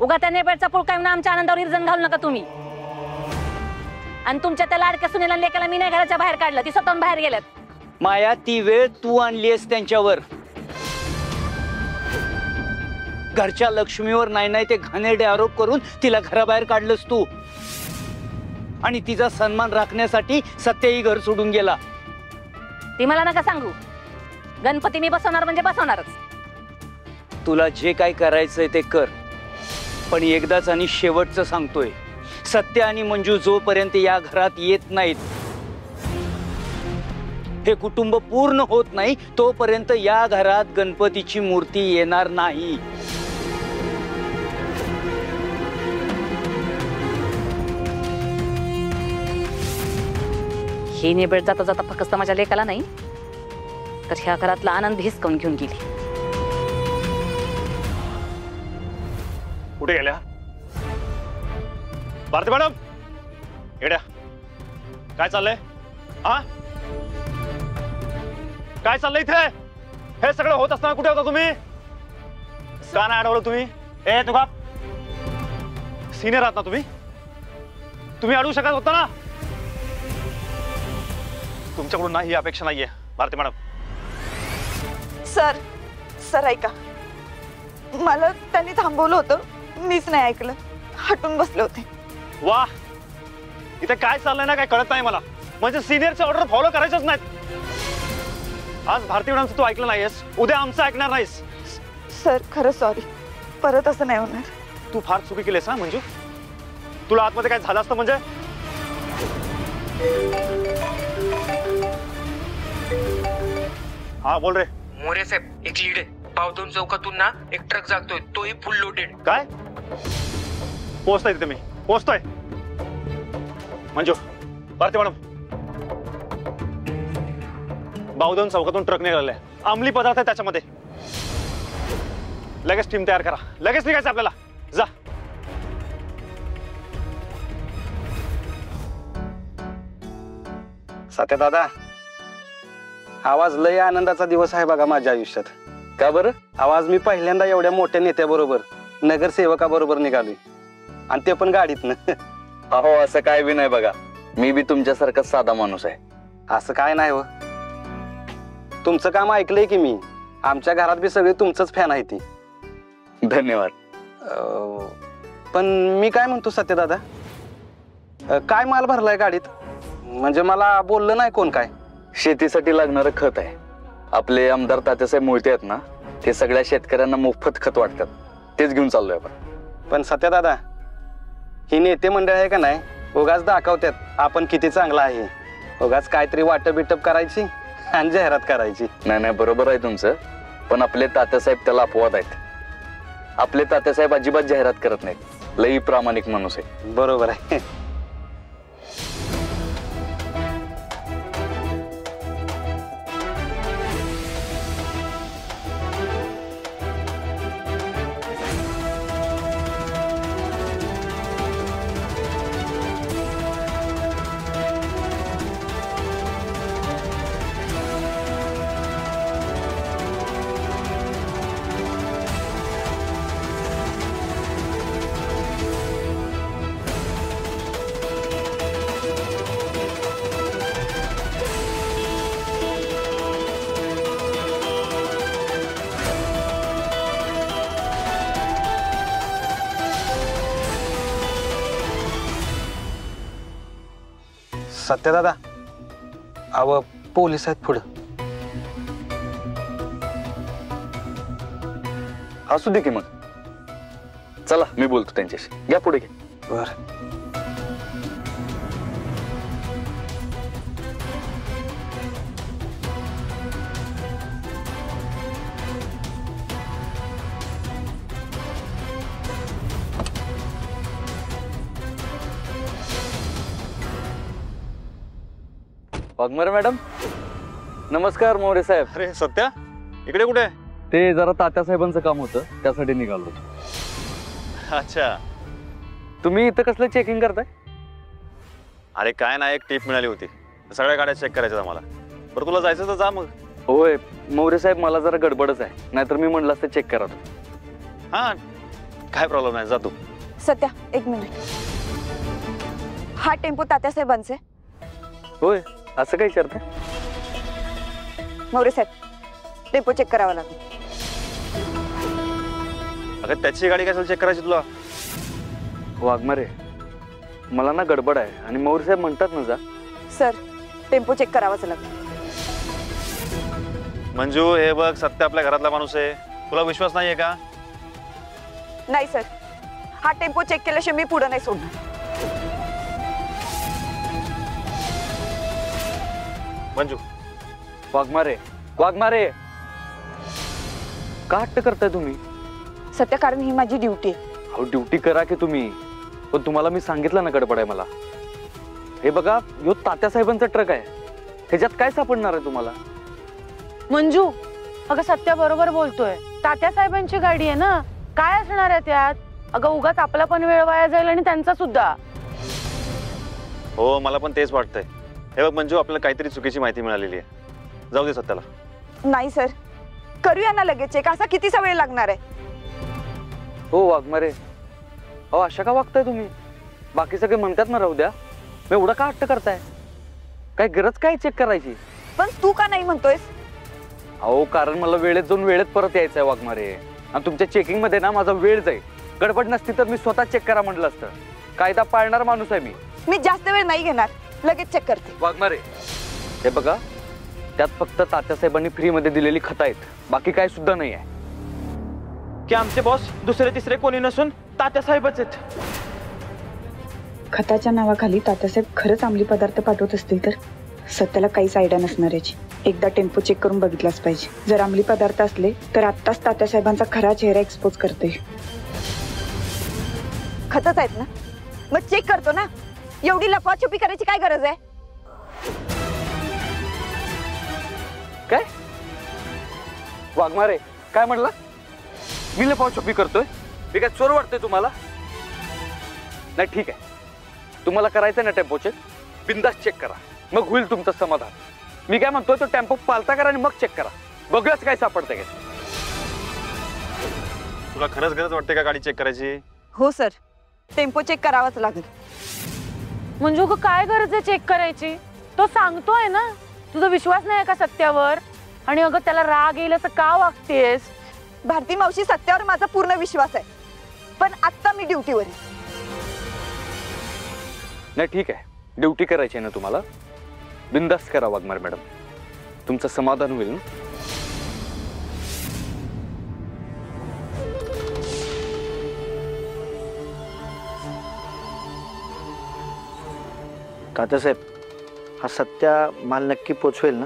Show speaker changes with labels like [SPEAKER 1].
[SPEAKER 1] उगा त्या नेबेडचा पूल काय म्हणून आमच्या आनंदावर इरजण घालू नका तुम्ही। आणि तुमच्या त्या लाडक्या सुनेला लेकाला मी नाही घराच्या बाहेर काढलं, ती स्वतःहून बाहेर गेल्यात।
[SPEAKER 2] माया ती वेळ तू आणलीस त्यांच्यावर। घरच्या लक्ष्मीवर नाही ते घाणेरडे आरोप करून तिला घराबाहेर काढलंस तू। आणि तिचा सन्मान राखण्यासाठी सत्यही घर सोडून गेला।
[SPEAKER 1] ती मला नका सांगू, गणपती मी बसवणार म्हणजे बसवणारच।
[SPEAKER 2] तुला जे काय करायचंय ते कर, पण एकदाच आणि शेवटचं सांगतोय, सत्य आणि मंजू जोपर्यंत या घरात येत नाहीत, हे कुटुंब पूर्ण होत नाही तोपर्यंत या घरात गणपतीची मूर्ती येणार नाही।
[SPEAKER 1] ही नेबेड जाता जाता फक्त माझ्या लेकाला नाही तर ह्या घरातला आनंद हिसकावून घेऊन गेली।
[SPEAKER 3] कुठे गेल्या भारती मॅडम? येड्या काय चाललंय? हा काय चाललंय इथे? हे सगळं होत असताना कुठे होता तुम्ही? का नाही अडवलं तुम्ही? ए तुका सिनियर आहात ना तुम्ही? तुम्ही अडवू शकत होता ना? तुमच्याकडून नाही ही अपेक्षा नाहीये भारती मॅडम।
[SPEAKER 4] सर सर ऐका, मला त्यांनी थांबवलं होतं, मीच नाही ऐकलं, हटून बसले होते।
[SPEAKER 3] वा, इथे काय चाललंय ना काय कळत नाही मला। म्हणजे सिनियरचे ऑर्डर फॉलो करायचंच नाहीत। आज भारती मॅडमचं तू ऐकलं नाहीस, उद्या आमचं ऐकणार नाहीस।
[SPEAKER 4] सर खरं सॉरी, परत असं नाही होणार।
[SPEAKER 3] तू फार चुकी केलीस हा मंजू। तुला आतमध्ये काय झालं असतं म्हणजे? हा बोल रे।
[SPEAKER 5] मोरे साहेब एक लीड आहे, पावधन चौकातून ना एक ट्रक जातोय, तोही फुल लोडेड।
[SPEAKER 3] काय? पोहोचतोय तिथे मी, पोहोचतोय। मंजू, भारती मॅडम, बावधन चौकातून ट्रक निघालाय, अंमली पदार्थ आहे त्याच्यामध्ये। लगेच टीम तयार करा, लगेच निघायचं आपल्याला। जा।
[SPEAKER 6] सत्या दादा, आवाज लय आनंदाचा दिवस आहे बघा माझ्या आयुष्यात।
[SPEAKER 2] का बरं?
[SPEAKER 6] आवाज मी पहिल्यांदा एवढ्या मोठ्या नेत्याबरोबर, नगरसेवकाबरोबर निघालोय, आणि ते पण गाडीतनं।
[SPEAKER 2] अहो असं काय बी नाही बघा, मी बी तुमच्यासारखा साधा माणूस आहे।
[SPEAKER 6] असं काय नाही हो, तुमचं काम ऐकलंय की मी, आमच्या घरात बी सगळे तुमचंच फॅन आहे ती।
[SPEAKER 2] धन्यवाद।
[SPEAKER 6] पण मी काय म्हणतो सत्य दादा, काय माल भरलाय गाडीत? म्हणजे मला बोललं नाही कोण काय?
[SPEAKER 2] शेतीसाठी लागणारं खत आहे। आपले आमदार तात्यासाहेब मोहिते आहेत ना, ते सगळ्या शेतकऱ्यांना मोफत खत वाटतात, तेच घेऊन चाललोय आपण।
[SPEAKER 6] पण सत्या दादा, ही नेते मंडळ आहे का नाही, उगाच दाखवतात आपण किती चांगला आहे, उगाच काहीतरी वाटप बिटप करायची आणि जाहिरात करायची।
[SPEAKER 2] नाही बरोबर आहे तुमचं, पण आपले तात्यासाहेब त्याला अपवाद आहेत। आपले तात्यासाहेब अजिबात जाहिरात करत नाहीत, लई प्रामाणिक माणूस आहे।
[SPEAKER 6] बरोबर आहे। सत्य दादा, अव पोलीस आहेत पुढं।
[SPEAKER 2] असू दे की मग, चला मी बोलतो त्यांच्याशी, घ्या पुढे घ्या।
[SPEAKER 6] बरं।
[SPEAKER 2] वाघमारे मॅडम, नमस्कार। मोरे साहेब।
[SPEAKER 3] अरे सत्या, इकडे कुठे?
[SPEAKER 2] ते जरा तात्यासाहेबांचं काम होतं, त्यासाठी निघालो।
[SPEAKER 3] अच्छा,
[SPEAKER 2] तुम्ही इथं कसलं चेकिंग करताय?
[SPEAKER 3] अरे काय नाही, एक टीप मिळाली होती, सगळ्या गाड्या चेक करायच्या आम्हाला। बरं तुला जायचं तर जा मग।
[SPEAKER 2] होय मोरे साहेब, मला जरा गडबडच आहे, नाहीतर मी म्हणलं असतं चेक करा।
[SPEAKER 3] हा काय प्रॉब्लेम नाही, जा तू.
[SPEAKER 4] सत्या एक मिनिट. हा टेम्पो तात्यासाहेबांचे?
[SPEAKER 6] होय, असं काही विचारते?
[SPEAKER 4] मोरे साहेब, टेम्पो चेक करावा लागेल.
[SPEAKER 3] अगं त्याची गाडी कशाला चेक करायची तुला?
[SPEAKER 6] वाघमारे, मला ना गडबड आहे आणि मौर्य साहेब म्हणतात ना जा.
[SPEAKER 4] सर, टेम्पो चेक करावाच लागेल.
[SPEAKER 3] मंजू, हे बघ, सत्य आपल्या घरातला माणूस आहे, तुला विश्वास नाहीये का?
[SPEAKER 4] नाही सर, हा टेम्पो चेक केल्याशिवाय मी पुढे नाही सोडणार.
[SPEAKER 3] मंजू,
[SPEAKER 6] वाघमारे, वाघमारे, का हट्ट करताय तुम्ही?
[SPEAKER 4] सत्या, कारण ही माझी ड्युटी आहे.
[SPEAKER 6] अहो ड्युटी करा की तुम्ही, पण तुम्हाला मी सांगितलं ना गडबड आहे मला. हे बघा, ह्यो तात्यासाहेबांचा ट्रक आहे, ह्याच्यात काय सापडणार आहे तुम्हाला?
[SPEAKER 7] मंजू, अगं सत्या बरोबर बोलतोय. तात्यासाहेबांची गाडी आहे ना, काय असणार आहे त्यात? अगं उगाच आपला पण वेळ वाया जाईल आणि त्यांचा सुद्धा.
[SPEAKER 3] हो मला पण तेच वाटतंय. हे बघ मंजू, आपल्याला काहीतरी चुकीची माहिती मिळालेली आहे, जाऊ दे सत्याला.
[SPEAKER 4] नाही सर, करूया ना लगेच चेक. असा कितीचा वेळ लागणार आहे?
[SPEAKER 6] हो वाघमारे, अहो अशा का वागताय तुम्ही? बाकी सगळे म्हणतात ना राहू द्या, मग एवढा का हट्ट करताय? काय गरज काय चेक करायची?
[SPEAKER 4] पण तू का नाही म्हणतोयस?
[SPEAKER 6] अहो कारण मला वेळेत जाऊन वेळेत परत यायचं आहे वाघमारे, आणि तुमच्या चेकिंग मध्ये ना माझा वेळ जाईल. गडबड नसती तर मी स्वतः चेक करा म्हटलं असतं. कायदा पाळणार माणूस आहे मी.
[SPEAKER 4] मी जास्त वेळ नाही घेणार, लगेच चेक करते.
[SPEAKER 6] वाघमारे, हे बघा, त्यात फक्त तात्यासाहेबांनी फ्री मध्ये दिलेली खतं आहेत, बाकी काय सुद्धा नाही आहे.
[SPEAKER 8] की आमचे बॉस दुसरे तिसरे कोणी नसून तात्यासाहेबच आहेत.
[SPEAKER 9] खताच्या नावाखाली तात्यासाहेब खरंच अंमली पदार्थ पाठवत असतील तर सत्याला काहीच आयडिया नसणार याची. एकदा टेम्पो चेक करून बघितलाच पाहिजे. जर अंमली पदार्थ असले तर आत्ताच तात्यासाहेबांचा खरा चेहरा एक्सपोज करते.
[SPEAKER 4] खतच आहेत ना, मग चेक करतो ना. एवढी लपवाछपी करायची काय गरज आहे?
[SPEAKER 6] काय वाघमारे, काय म्हटलं? मी लपाछपी करतोय? मी काय चोर वाटतोय तुम्हाला? नाही ठीक आहे, तुम्हाला करायचं ना टेम्पो चेक, बिंदास चेक करा, मग होईल तुमचं समाधान. मी काय म्हणतोय, तो टेम्पो पालता करा आणि मग चेक करा, बघूयाच काय सापडतंय का.
[SPEAKER 3] तुला खरंच गरज वाटते का गाडी चेक करायची?
[SPEAKER 4] हो सर, टेम्पो चेक करावाच लागेल.
[SPEAKER 7] मंजू ग, काय गरज आहे चेक करायची? तो सांगतोय ना. तुझा विश्वास नाही का सत्यावर? आणि अगं त्याला राग येईल असं का वागतेस?
[SPEAKER 4] भारती मावशी, सत्यावर माझा पूर्ण विश्वास आहे, पण आता मी ड्युटीवर आहे.
[SPEAKER 6] नाही ठीक आहे, ड्युटी करायची आहे ना तुम्हाला, बिंदास करा वाघमारे मॅडम, तुमचं समाधान होईल ना.
[SPEAKER 8] तात्यासाहेब, हा सत्या माल नक्की पोचवेल ना?